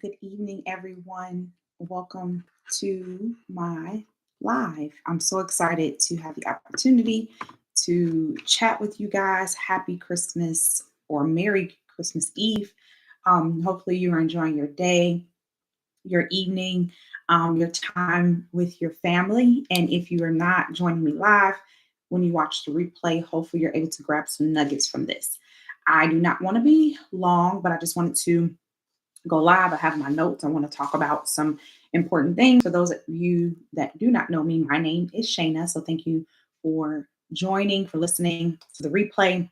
Good evening, everyone. Welcome to my live. I'm so excited to have the opportunity to chat with you guys. Happy Christmas or Merry Christmas Eve. Hopefully, you are enjoying your day, your evening, your time with your family. And if you are not joining me live, when you watch the replay, hopefully, you're able to grab some nuggets from this. I do not want to be long, but I just wanted to go live. I have my notes. I want to talk about some important things. For those of you that do not know me, my name is Shayna. So thank you for joining, for listening to the replay.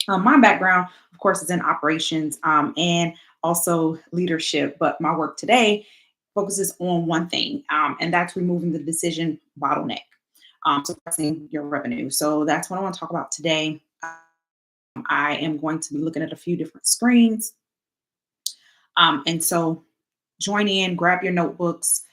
My background, of course, is in operations and also leadership, but my work today focuses on one thing, and that's removing the decision bottleneck, suppressing your revenue. So that's what I want to talk about today. I am going to be looking at a few different screens. And so join in, grab your notebooks,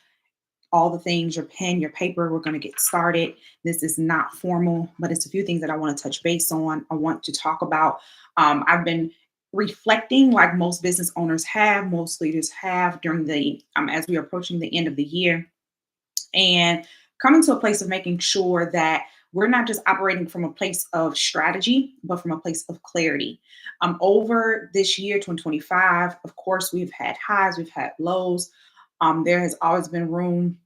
all the things, your pen, your paper. We're going to get started. This is not formal, but it's a few things that I want to touch base on. I want to talk about. I've been reflecting like most business owners have, most leaders have during the, as we are approaching the end of the year, and coming to a place of making sure that we're not just operating from a place of strategy, but from a place of clarity. Over this year, 2025, of course, we've had highs, we've had lows. There has always been room,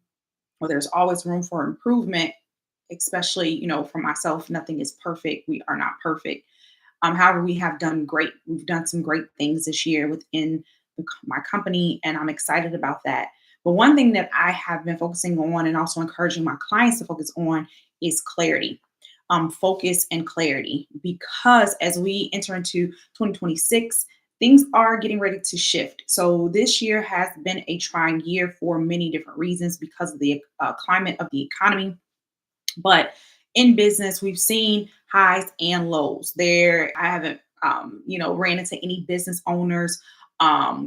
or there's always room for improvement, especially, for myself, nothing is perfect. We are not perfect. However, we have done great. We've done some great things this year within my company, and I'm excited about that. But one thing that I have been focusing on and also encouraging my clients to focus on is clarity, focus and clarity, because as we enter into 2026, things are getting ready to shift. So this year has been a trying year for many different reasons because of the climate of the economy. But in business, we've seen highs and lows. I haven't, ran into any business owners,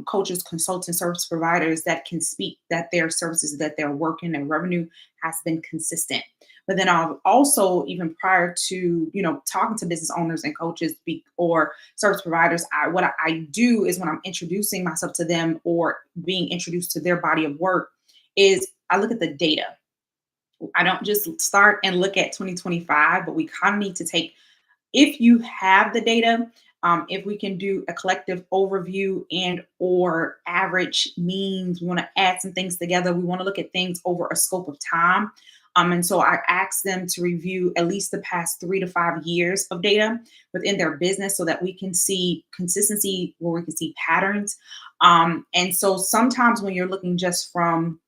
coaches, consultants, service providers that can speak that their services that they're working and revenue has been consistent. But then I've also, even prior to, talking to business owners and coaches or service providers, what I do is when I'm introducing myself to them or being introduced to their body of work is I look at the data. I don't just start and look at 2025, but we kind of need to take, if you have the data, if we can do a collective overview and or average means, we want to add some things together. We want to look at things over a scope of time. And so I asked them to review at least the past 3 to 5 years of data within their business so that we can see consistency, where we can see patterns. And so sometimes when you're looking just from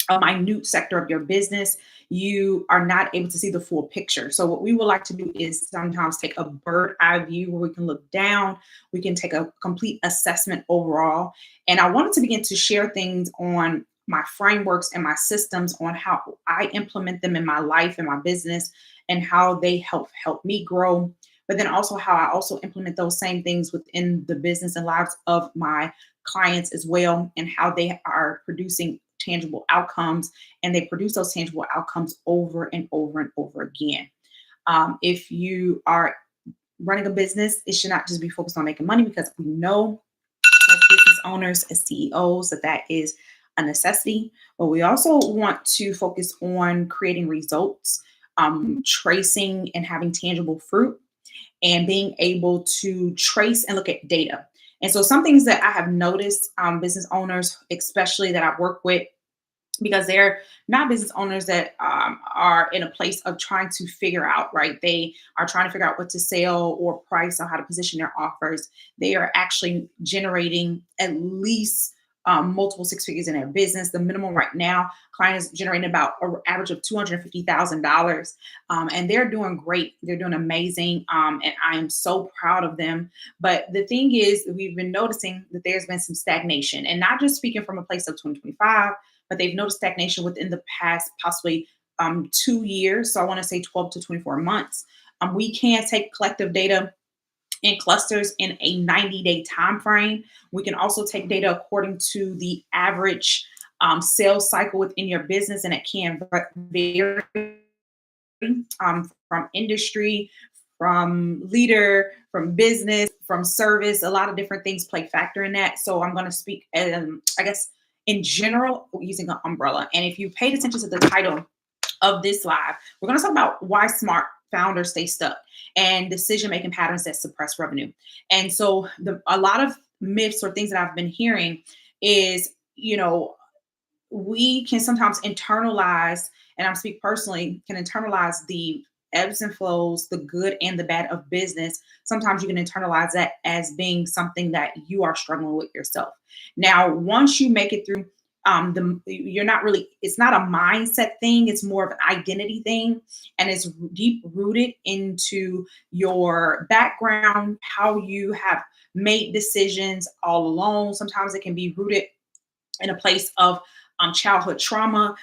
a minute sector of your business, you are not able to see the full picture. So what we would like to do is sometimes take a bird eye view where we can look down, we can take a complete assessment overall. And I wanted to begin to share things on my frameworks and my systems on how I implement them in my life and my business and how they help me grow. But then also how I also implement those same things within the business and lives of my clients as well, and how they are producing tangible outcomes, and they produce those tangible outcomes over and over and over again. If you are running a business, it should not just be focused on making money, because we know as business owners, as CEOs, that is a necessity. But we also want to focus on creating results, tracing and having tangible fruit, and being able to trace and look at data. And so some things that I have noticed, business owners, especially that I work with, because they're not business owners that are in a place of trying to figure out, right? They are trying to figure out what to sell or price or how to position their offers. They are actually generating at least multiple six figures in their business. The minimum right now, client is generating about an average of $250,000. And they're doing great. They're doing amazing. And I am so proud of them. But the thing is, we've been noticing that there's been some stagnation, and not just speaking from a place of 2025, but they've noticed stagnation within the past possibly 2 years. So I want to say 12 to 24 months. We can take collective data in clusters in a 90-day time frame. We can also take data according to the average sales cycle within your business, and it can vary from industry, from leader, from business, from service. A lot of different things play factor in that. So I'm going to speak, I guess, in general, using an umbrella. And if you paid attention to the title of this live, we're going to talk about why smart founders stay stuck and decision making patterns that suppress revenue. And so a lot of myths or things that I've been hearing is, we can sometimes internalize, and I'm speak personally, can internalize the ebbs and flows, the good and the bad of business. Sometimes you can internalize that as being something that you are struggling with yourself. Now, once you make it through, you're not really, it's not a mindset thing, it's more of an identity thing, and it's deep rooted into your background, how you have made decisions all along. Sometimes it can be rooted in a place of childhood trauma.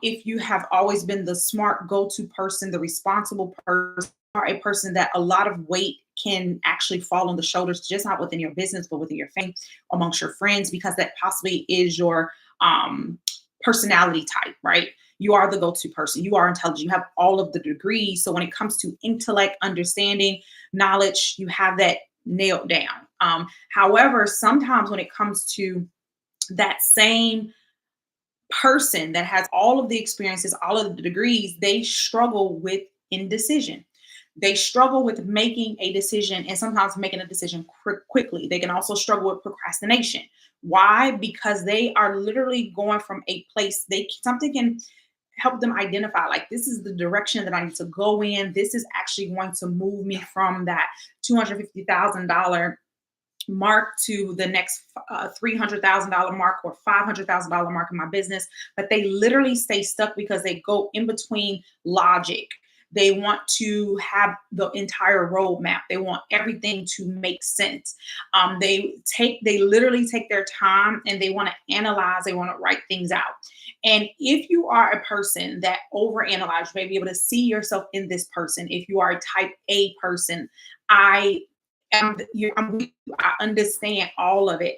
If you have always been the smart go-to person, the responsible person, or a person that a lot of weight can actually fall on the shoulders, just not within your business, but within your family, amongst your friends, because that possibly is your personality type, right? You are the go-to person. You are intelligent. You have all of the degrees. So when it comes to intellect, understanding, knowledge, you have that nailed down. However, sometimes when it comes to that same person that has all of the experiences, all of the degrees, they struggle with indecision. They struggle with making a decision, and sometimes making a decision quickly. They can also struggle with procrastination. Why? Because they are literally going from a place, something can help them identify, like, this is the direction that I need to go in. This is actually going to move me from that $250,000 mark to the next $300,000 mark or $500,000 mark in my business. But they literally stay stuck because they go in between logic. They want to have the entire roadmap. They want everything to make sense. They literally take their time, and they want to analyze. They want to write things out. And if you are a person that overanalyze, you may be able to see yourself in this person. If you are a type A person, I understand all of it.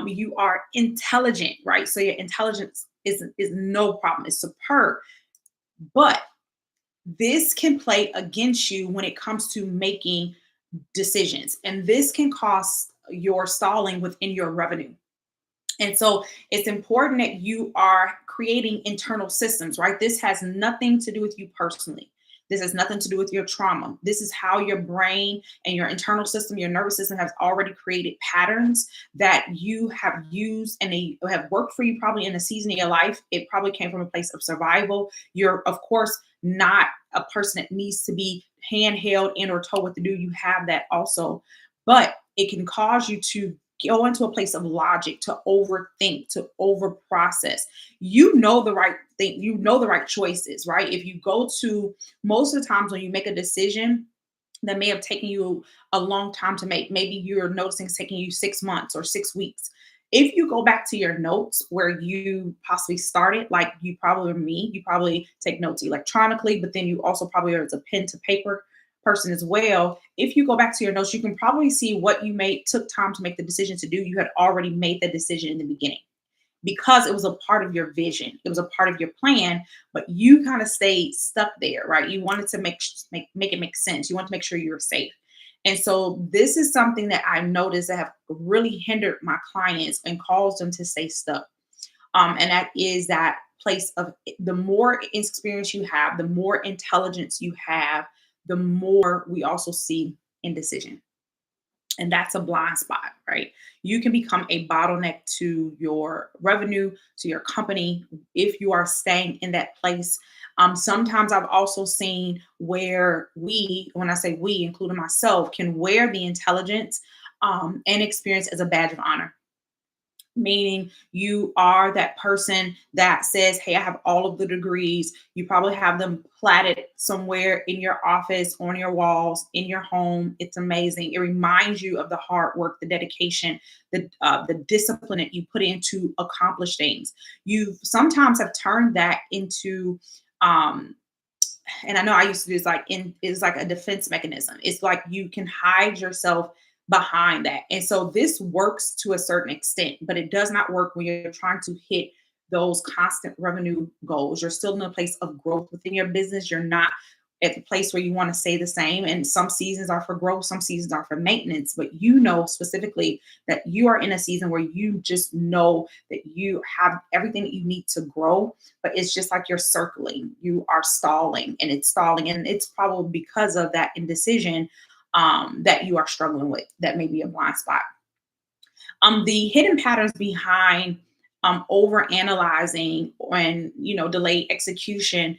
You are intelligent, right? So your intelligence is no problem. It's superb. But this can play against you when it comes to making decisions. And this can cost your stalling within your revenue. And so it's important that you are creating internal systems, right? This has nothing to do with you personally. This has nothing to do with your trauma. This is how your brain and your internal system, your nervous system, has already created patterns that you have used, and they have worked for you probably in a season of your life. It probably came from a place of survival. You're, of course, not a person that needs to be handheld in or told what to do. You have that also. But it can cause you to go into a place of logic, to overthink, to over process. You know the right thing, you know the right choices, right? If you go to, most of the times when you make a decision that may have taken you a long time to make, maybe you're noticing it's taking you 6 months or 6 weeks. If you go back to your notes where you possibly started, like you probably take notes electronically, but then you also probably are a pen to paper person as well. If you go back to your notes, you can probably see what you took time to make the decision to do. You had already made the decision in the beginning because it was a part of your vision. It was a part of your plan, but you kind of stayed stuck there, right? You wanted to make it make sense. You want to make sure you were safe. And so this is something that I noticed that have really hindered my clients and caused them to stay stuck. And that is that place of, the more experience you have, the more intelligence you have, the more we also see indecision. And that's a blind spot, right? You can become a bottleneck to your revenue, to your company, if you are staying in that place. Sometimes I've also seen where when I say we, including myself, can wear the intelligence and experience as a badge of honor. Meaning you are that person that says, hey, I have all of the degrees. You probably have them platted somewhere in your office, on your walls, in your home. It's amazing. It reminds you of the hard work, the dedication, the discipline that you put in to accomplish things. You sometimes have turned that into, and I know I used to do it's like a defense mechanism. It's like you can hide yourself behind that. And so this works to a certain extent, but it does not work when you're trying to hit those constant revenue goals. You're still in a place of growth within your business. You're not at the place where you want to stay the same. And some seasons are for growth, some seasons are for maintenance. But you know specifically that you are in a season where you just know that you have everything that you need to grow. But it's just like you're circling, you are stalling, and it's stalling. And it's probably because of that indecision that you are struggling with. That may be a blind spot. The hidden patterns behind over analyzing and delayed execution,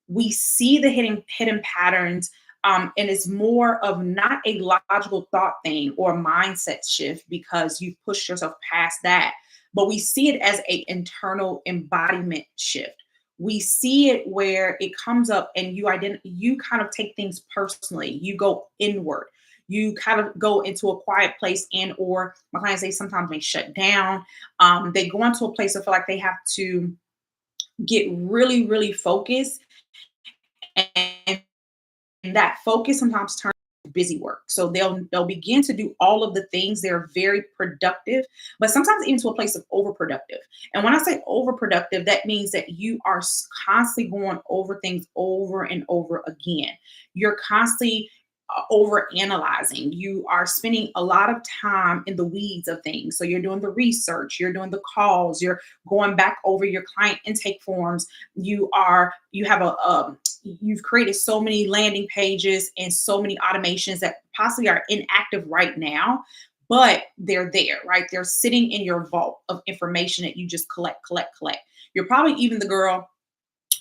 we see the hidden patterns, and it's more of not a logical thought thing or mindset shift because you've pushed yourself past that, but we see it as a internal embodiment shift. We see it where it comes up and you kind of take things personally. You go inward. You kind of go into a quiet place, and or my clients say sometimes they shut down. They go into a place of feel like they have to get really, really focused, and that focus sometimes turns to busy work. So they'll begin to do all of the things. They're very productive, but sometimes even to a place of overproductive. And when I say overproductive, that means that you are constantly going over things over and over again. You're constantly over analyzing. You are spending a lot of time in the weeds of things. So you're doing the research, you're doing the calls, you're going back over your client intake forms. You've created so many landing pages and so many automations that possibly are inactive right now, but they're there, right? They're sitting in your vault of information that you just collect. You're probably even the girl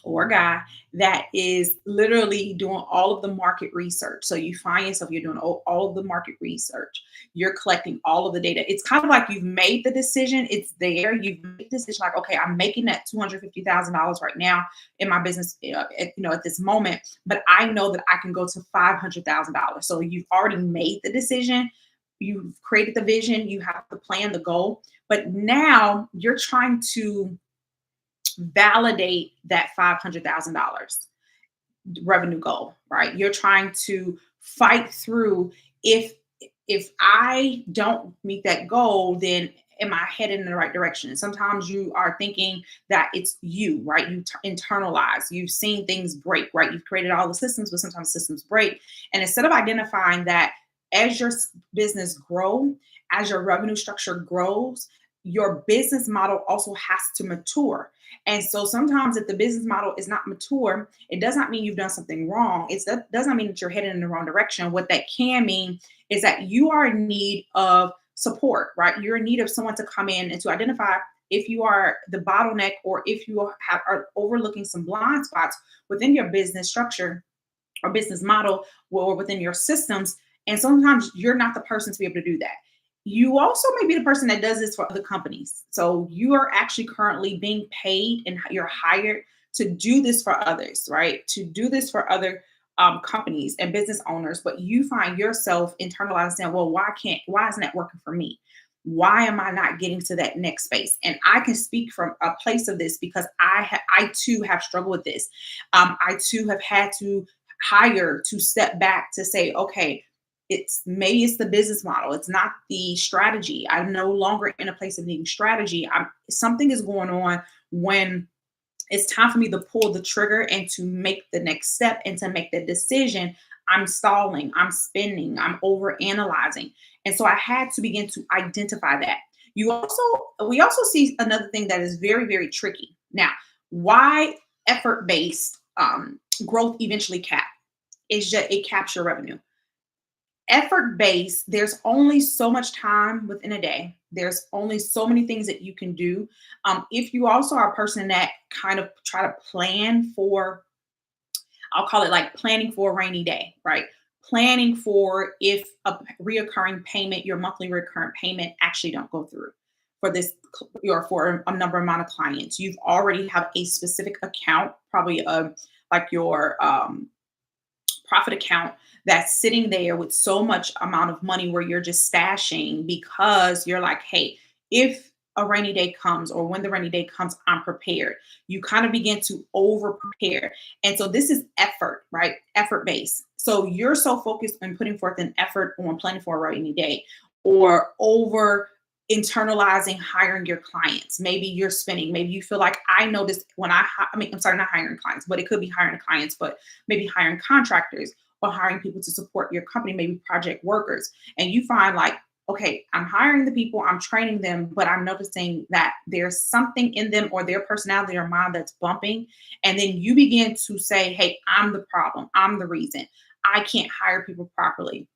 or guy that is literally doing all of the market research. So you find yourself, you're doing all of the market research. You're collecting all of the data. It's kind of like you've made the decision. It's there. You've made the decision like, okay, I'm making that $250,000 right now in my business, at this moment, but I know that I can go to $500,000. So you've already made the decision. You've created the vision. You have the plan, the goal, but now you're trying to validate that $500,000 revenue goal, right? You're trying to fight through, if I don't meet that goal, then am I headed in the right direction? And sometimes you are thinking that it's you, right? You internalize, you've seen things break, right? You've created all the systems, but sometimes systems break. And instead of identifying that as your business grow, as your revenue structure grows, your business model also has to mature. And so sometimes if the business model is not mature, it does not mean you've done something wrong. That does not mean that you're headed in the wrong direction. What that can mean is that you are in need of support, right? You're in need of someone to come in and to identify if you are the bottleneck or if you are overlooking some blind spots within your business structure or business model or within your systems. And sometimes you're not the person to be able to do that. You also may be the person that does this for other companies. So you are actually currently being paid and you're hired to do this for others, right? To do this for other companies and business owners, but you find yourself internalizing saying, well, why isn't that working for me? Why am I not getting to that next space? And I can speak from a place of this because I too have struggled with this. I too have had to step back to say, okay, it's the business model. It's not the strategy. I'm no longer in a place of needing strategy. Something is going on when it's time for me to pull the trigger and to make the next step and to make the decision. I'm stalling, I'm spinning, I'm over analyzing. And so I had to begin to identify that. We also see another thing that is very, very tricky. Now, why effort-based growth eventually is that it caps your revenue. Effort based, there's only so much time within a day. There's only so many things that you can do. If you also are a person that kind of try to plan for, I'll call it like planning for a rainy day, right? Planning for if a reoccurring payment, your monthly recurrent payment actually don't go through for this or for a number amount of clients. You've already have a specific account, probably like your profit account that's sitting there with so much amount of money where you're just stashing because you're like, hey, if a rainy day comes or when the rainy day comes, I'm prepared. You kind of begin to over prepare. And so this is effort, right? Effort based. So you're so focused on putting forth an effort on planning for a rainy day or over internalizing hiring your clients. Maybe you're spending, maybe you feel like I noticed when I'm sorry, not hiring clients, but it could be hiring clients, but maybe hiring contractors or hiring people to support your company, maybe project workers. And you find like, okay, I'm hiring the people, I'm training them, but I'm noticing that there's something in them or their personality or mind that's bumping. And then you begin to say, hey, I'm the problem, I'm the reason. I can't hire people properly.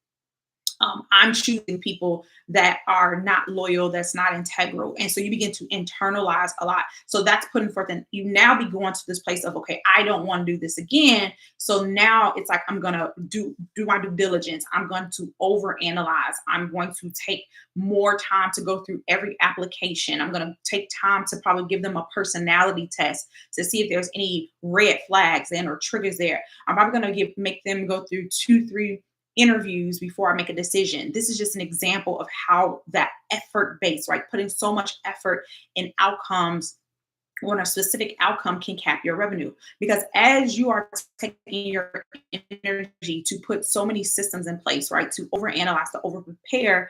I'm choosing people that are not loyal, that's not integral. And so you begin to internalize a lot. So that's putting forth, and you now be going to this place of, okay, I don't want to do this again. So now it's like, I'm going to do my due diligence. I'm going to overanalyze. I'm going to take more time to go through every application. I'm going to take time to probably give them a personality test to see if there's any red flags and or triggers there. I'm probably going to make them go through 2, 3 interviews before I make a decision. This is just an example of how that effort based, right? Putting so much effort in outcomes when a specific outcome can cap your revenue. Because as you are taking your energy to put so many systems in place, right? To overanalyze, to over prepare,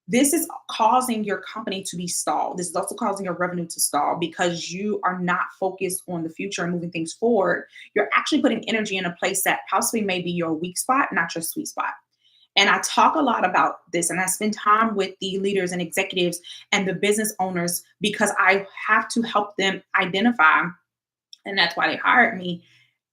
this is causing your company to be stalled. This is also causing your revenue to stall because you are not focused on the future and moving things forward. You're actually putting energy in a place that possibly may be your weak spot, not your sweet spot. And I talk a lot about this, and I spend time with the leaders and executives and the business owners because I have to help them identify, and that's why they hired me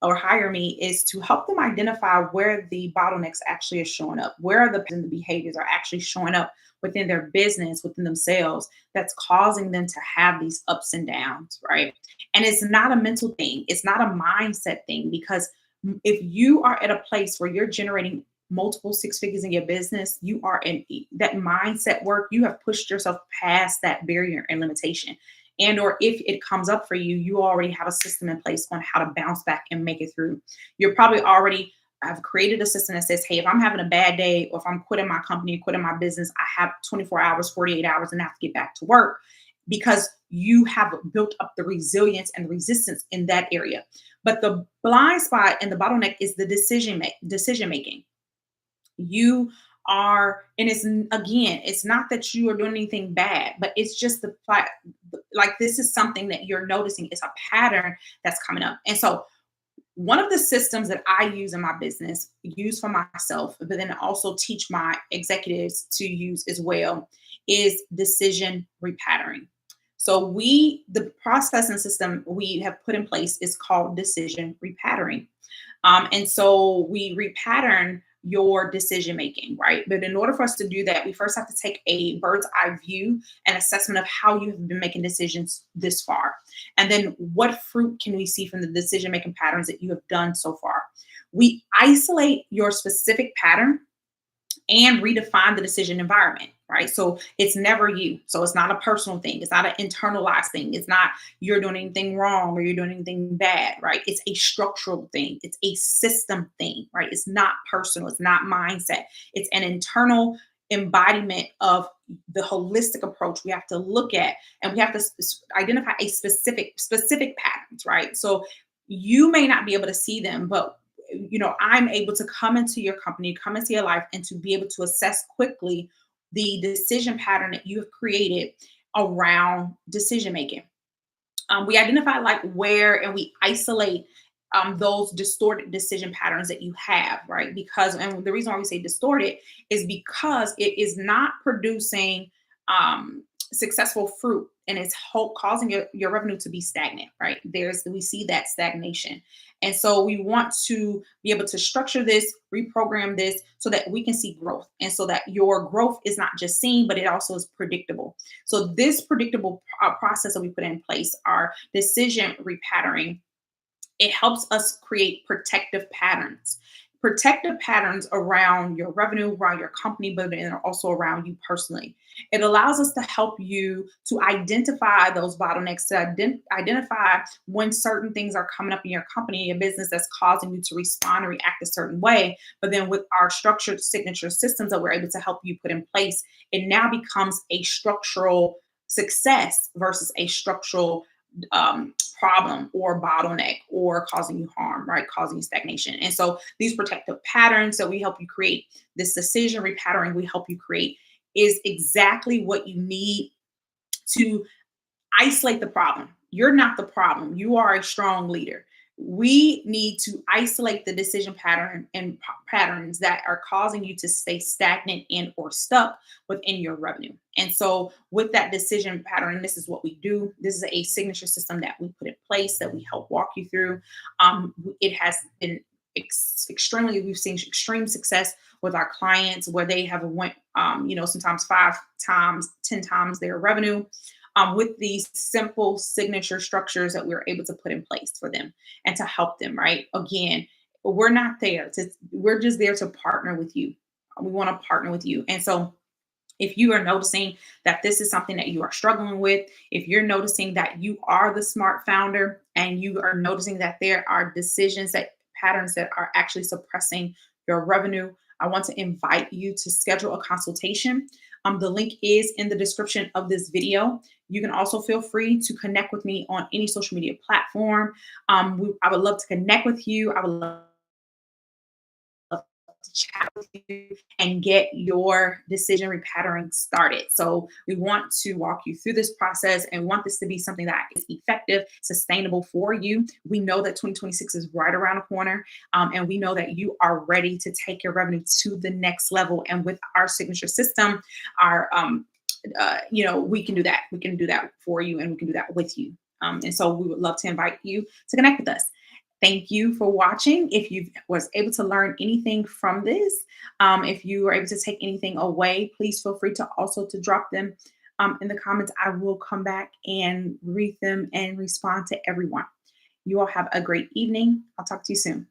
or hire me, is to help them identify where the bottlenecks actually are showing up, where the behaviors are actually showing up within their business, within themselves, that's causing them to have these ups and downs, right? And it's not a mental thing, it's not a mindset thing, because if you are at a place where you're generating multiple six figures in your business, you are in that mindset work, you have pushed yourself past that barrier and limitation. And or if it comes up for you, you already have a system in place on how to bounce back and make it through. You're probably already I've created a system that says, hey, if I'm having a bad day or if I'm quitting my company, quitting my business, I have 24 hours, 48 hours, and I have to get back to work, because you have built up the resilience and resistance in that area. But the blind spot and the bottleneck is the decision making. You are, and it's, again, it's not that you are doing anything bad, but it's just like this is something that you're noticing. It's a pattern that's coming up. And so one of the systems that I use in my business, use for myself, but then also teach my executives to use as well, is decision repatterning. So the process and system we have put in place is called decision repatterning. And so we repattern your decision making, right? But in order for us to do that, we first have to take a bird's eye view and assessment of how you have been making decisions this far. And then what fruit can we see from the decision making patterns that you have done so far? We isolate your specific pattern and redefine the decision environment, right? So it's never you. So it's not a personal thing. It's not an internalized thing. It's not you're doing anything wrong or you're doing anything bad, right? It's a structural thing. It's a system thing, right? It's not personal. It's not mindset. It's an internal embodiment of the holistic approach we have to look at, and we have to identify a specific patterns, right? So you may not be able to see them, but I'm able to come into your company, come into your life, and to be able to assess quickly the decision pattern that you have created around decision making. We identify like where, and we isolate those distorted decision patterns that you have, right? Because, and the reason why we say distorted is because it is not producing successful fruit, and it's causing your revenue to be stagnant, right? We see that stagnation. And so we want to be able to structure this, reprogram this so that we can see growth, and so that your growth is not just seen, but it also is predictable. So this predictable process that we put in place, our decision repatterning, it helps us create protective patterns around your revenue, around your company, but then also around you personally. It allows us to help you to identify those bottlenecks, to identify when certain things are coming up in your company, your business, that's causing you to respond or react a certain way. But then with our structured signature systems that we're able to help you put in place, it now becomes a structural success versus a structural problem or bottleneck or causing you harm, right? Causing you stagnation. And so these protective patterns that we help you create, this decision repatterning, we help you create, is exactly what you need to isolate the problem. You're not the problem. You are a strong leader. We need to isolate the decision pattern and patterns that are causing you to stay stagnant and or stuck within your revenue. And so with that decision pattern, this is what we do. This is a signature system that we put in place that we help walk you through. It has been extremely, we've seen extreme success with our clients where they have went, sometimes 5 times, 10 times their revenue, with these simple signature structures that we're able to put in place for them and to help them, right? Again, we're not there to, we're just there to partner with you. We want to partner with you. And so if you are noticing that this is something that you are struggling with, if you're noticing that you are the smart founder and you are noticing that there are decisions that patterns that are actually suppressing your revenue, I want to invite you to schedule a consultation. The link is in the description of this video. You can also feel free to connect with me on any social media platform. I would love to connect with you. I would love to chat with you and get your decision repatterning started. So we want to walk you through this process and want this to be something that is effective, sustainable for you. We know that 2026 is right around the corner, and we know that you are ready to take your revenue to the next level. And with our signature system, our we can do that. We can do that for you, and we can do that with you. And so we would love to invite you to connect with us. Thank you for watching. If you was able to learn anything from this, if you were able to take anything away, please feel free to also to drop them in the comments. I will come back and read them and respond to everyone. You all have a great evening. I'll talk to you soon.